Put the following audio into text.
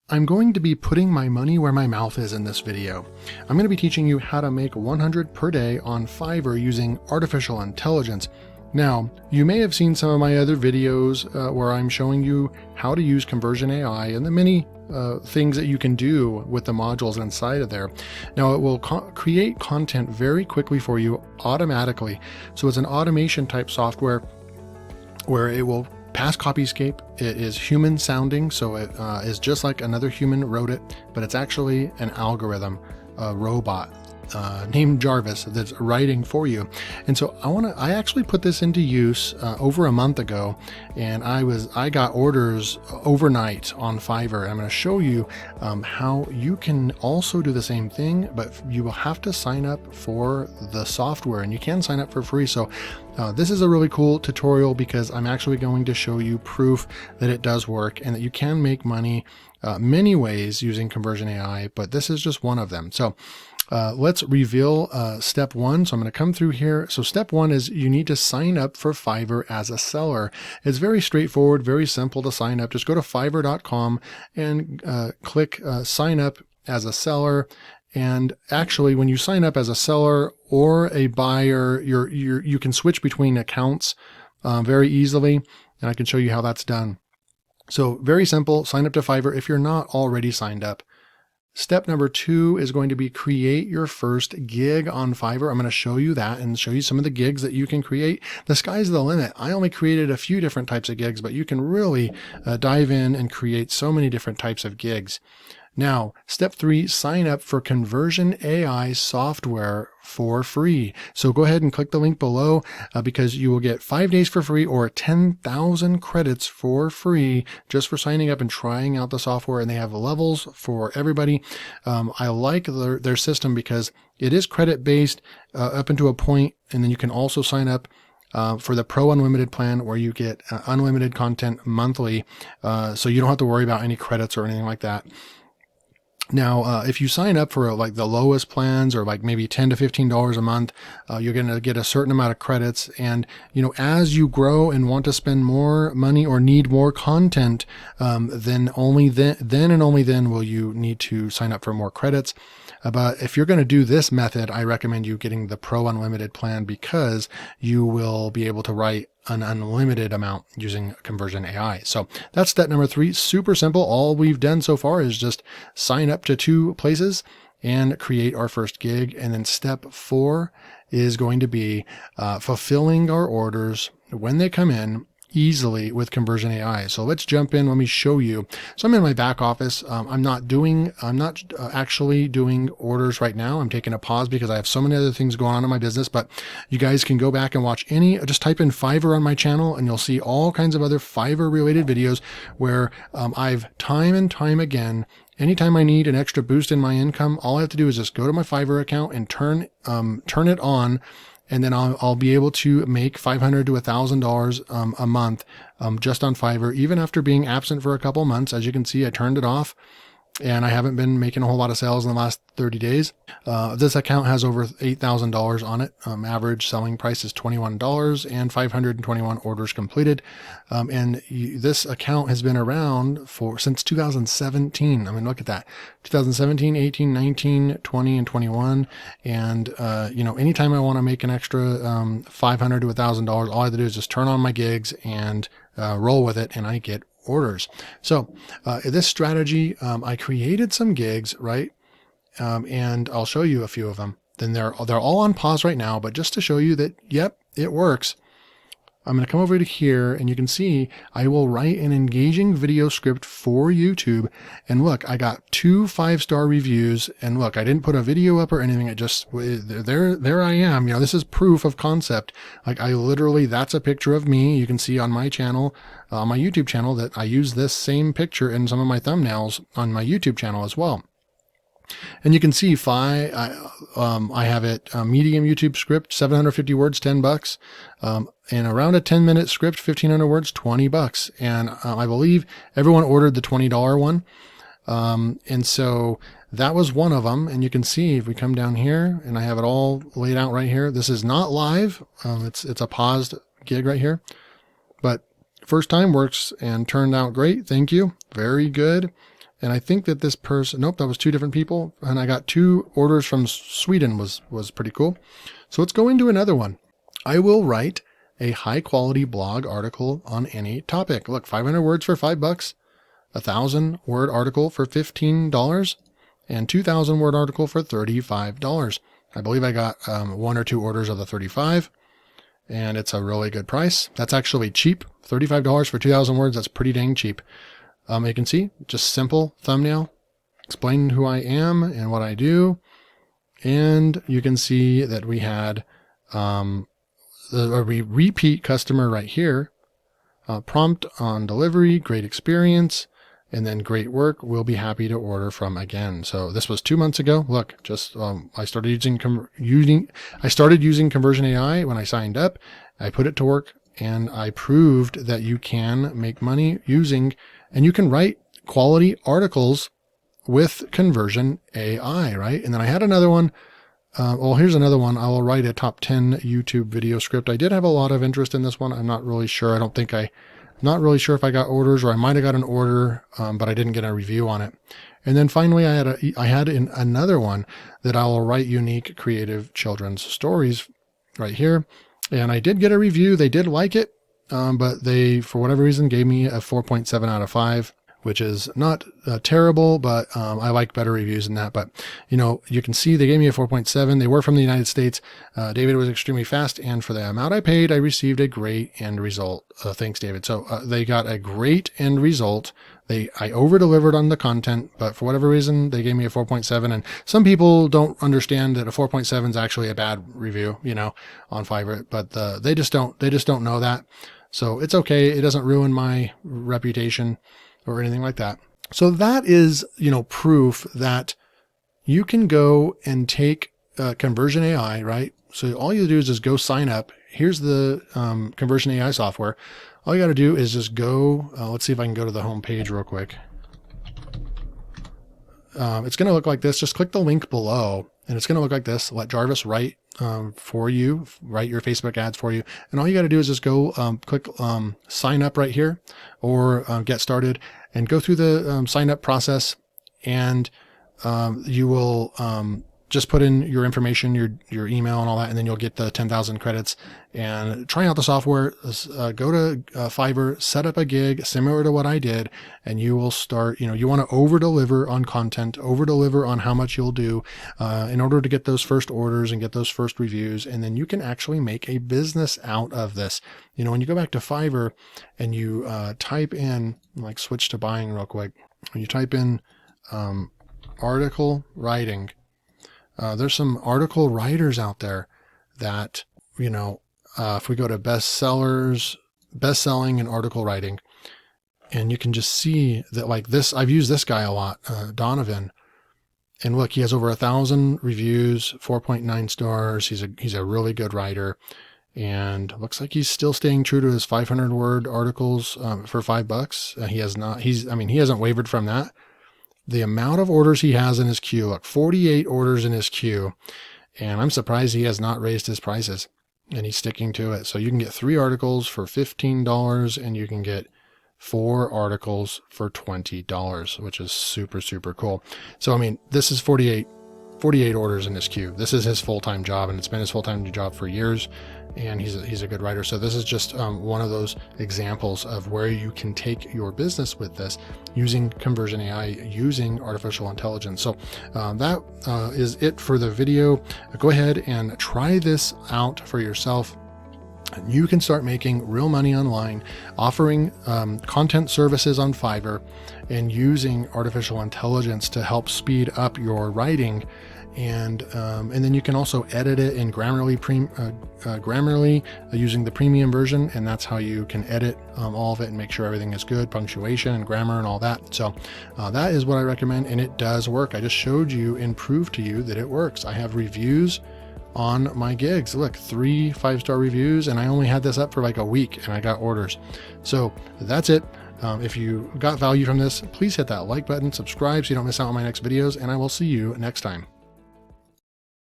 I'm going to be putting my money where my mouth is in this video. I'm going to be teaching you how to make 100 per day on Fiverr using artificial intelligence. Now, you may have seen some of my other videos where I'm showing you how to use conversion AI and the many things that you can do with the modules inside of there. Now, it will create content very quickly for you automatically. So it's an automation type software where it will pass copyscape. It is human sounding, so it is just like another human wrote it, but it's actually an algorithm, a robot named Jarvis that's writing for you. And so I actually put this into use over a month ago, and I got orders overnight on Fiverr. I'm going to show you how you can also do the same thing, but you will have to sign up for the software, and you can sign up for free. So this is a really cool tutorial because I'm actually going to show you proof that it does work and that you can make money many ways using conversion AI, but this is just one of them. So let's reveal step one. So I'm going to come through here. So step one is you need to sign up for Fiverr as a seller. It's very straightforward, very simple to sign up. Just go to fiverr.com and click sign up as a seller. And actually, when you sign up as a seller or a buyer, you can switch between accounts very easily. And I can show you how that's done. So very simple, sign up to Fiverr if you're not already signed up. Step number two is going to be create your first gig on Fiverr. I'm going to show you that and show you some of the gigs that you can create. The sky's the limit. I only created a few different types of gigs, but you can really dive in and create so many different types of gigs. Now, step three, sign up for conversion AI software for free. So go ahead and click the link below because you will get 5 days for free or 10,000 credits for free just for signing up and trying out the software. And they have levels for everybody. I like their system because it is credit based up into a point, and then you can also sign up for the Pro Unlimited plan where you get unlimited content monthly. So you don't have to worry about any credits or anything like that. Now, if you sign up for like the lowest plans or like maybe $10 to $15 a month, you're going to get a certain amount of credits. And, you know, as you grow and want to spend more money or need more content, then only then will you need to sign up for more credits. But if you're going to do this method, I recommend you getting the Pro Unlimited plan because you will be able to write an unlimited amount using conversion AI. So that's step number three. Super simple. All we've done so far is just sign up to 2 places and create our first gig. And then step 4 is going to be fulfilling our orders when they come in easily with conversion AI. So let's jump in. Let me show you. So I'm in my back office. I'm not actually doing orders right now. I'm taking a pause because I have so many other things going on in my business, but you guys can go back and watch just type in Fiverr on my channel and you'll see all kinds of other Fiverr related videos where I've time and time again, anytime I need an extra boost in my income, all I have to do is just go to my Fiverr account and turn it on. And then I'll be able to make $500 to $1,000 a month just on Fiverr, even after being absent for a couple months. As you can see, I turned it off and I haven't been making a whole lot of sales in the last 30 days. This account has over $8,000 on it. Average selling price is $21 and 521 orders completed. And this account has been around since 2017. I mean, look at that. 2017, 18, 19, 20, and 21. And, anytime I want to make an extra $500 to $1,000, all I have to do is just turn on my gigs and roll with it, and I get orders. So this strategy, I created some gigs, right? And I'll show you a few of them. Then they're all on pause right now, but just to show you that, yep, it works. I'm going to come over to here and you can see I will write an engaging video script for YouTube. And look, I got 2 5-star reviews. And look, I didn't put a video up or anything. It just, there I am. This is proof of concept. Like that's a picture of me. You can see on my channel, my YouTube channel, that I use this same picture in some of my thumbnails on my YouTube channel as well. And you can see I have it medium YouTube script, 750 words, $10, and around a 10-minute script, 1,500 words, $20. And I believe everyone ordered the $20 one. And so that was one of them. And you can see if we come down here and I have it all laid out right here. This is not live. It's a paused gig right here, but first time works and turned out great. Thank you. Very good. And I think that this person, nope, that was 2 different people. And I got 2 orders from Sweden, was pretty cool. So let's go into another one. I will write a high quality blog article on any topic. Look, 500 words for $5, 1,000 word article for $15, and 2,000 word article for $35. I believe I got 1 or 2 orders of the 35, and it's a really good price. That's actually cheap. $35 for 2,000 words. That's pretty dang cheap. You can see just simple thumbnail, explain who I am and what I do. And you can see that we had a repeat customer right here, prompt on delivery, great experience, and then great work. We'll be happy to order from again. So this was 2 months ago. Look, just I started using Conversion AI when I signed up. I put it to work, and I proved that you can make money and you can write quality articles with Conversion AI, right? And then I had another one. Well, here's another one. I will write a top 10 YouTube video script. I did have a lot of interest in this one. I'm not really sure. Not really sure if I got orders, or I might have got an order, but I didn't get a review on it. And then finally, I had another one that I will write unique, creative children's stories right here. And I did get a review. They did like it, but they, for whatever reason, gave me a 4.7 out of 5. Which is not terrible, but I like better reviews than that. But, you can see they gave me a 4.7. They were from the United States. David was extremely fast, and for the amount I paid, I received a great end result. Thanks, David. So they got a great end result. I over-delivered on the content, but for whatever reason, they gave me a 4.7. And some people don't understand that a 4.7 is actually a bad review, on Fiverr. But they just don't know that. So it's okay. It doesn't ruin my reputation or anything like that. So that is, proof that you can go and take Conversion AI, right? So all you do is just go sign up. Here's the Conversion AI software. All you got to do is just go, let's see if I can go to the home page real quick. It's going to look like this. Just click the link below, and it's going to look like this. Let Jarvis write for you, write your Facebook ads for you. And all you got to do is just go click sign up right here, or get started, and go through the sign up process. And you will just put in your information, your email and all that, and then you'll get the 10,000 credits. And try out the software. Go to Fiverr, set up a gig similar to what I did, and you will start, you want to over-deliver on content, over-deliver on how much you'll do in order to get those first orders and get those first reviews. And then you can actually make a business out of this. When you go back to Fiverr and you type in, like, switch to buying real quick, when you type in article writing, there's some article writers out there that, if we go to best-selling and article writing, and you can just see that, like this, I've used this guy a lot, Donovan, and look, he has over 1,000 reviews, 4.9 stars. He's a really good writer, and looks like he's still staying true to his 500 word articles for $5. He hasn't wavered from that. The amount of orders he has in his queue, look, 48 orders in his queue, and I'm surprised he has not raised his prices, and he's sticking to it. So you can get 3 articles for $15, and you can get 4 articles for $20, which is super, super cool. So, this is 48 orders in his queue. This is his full-time job, and it's been his full-time job for years, and he's a good writer. So this is just one of those examples of where you can take your business with this using Conversion AI, using artificial intelligence. So that is it for the video. Go ahead and try this out for yourself. You can start making real money online, offering content services on Fiverr, and using artificial intelligence to help speed up your writing. And then you can also edit it in Grammarly using the premium version, and that's how you can edit all of it and make sure everything is good, punctuation and grammar and all that. So that is what I recommend, and it does work. I just showed you and proved to you that it works. I have reviews on my gigs. Look, 3 5-star reviews, and I only had this up for like a week, and I got orders. So that's it. If you got value from this, please hit that like button, subscribe so you don't miss out on my next videos, and I will see you next time.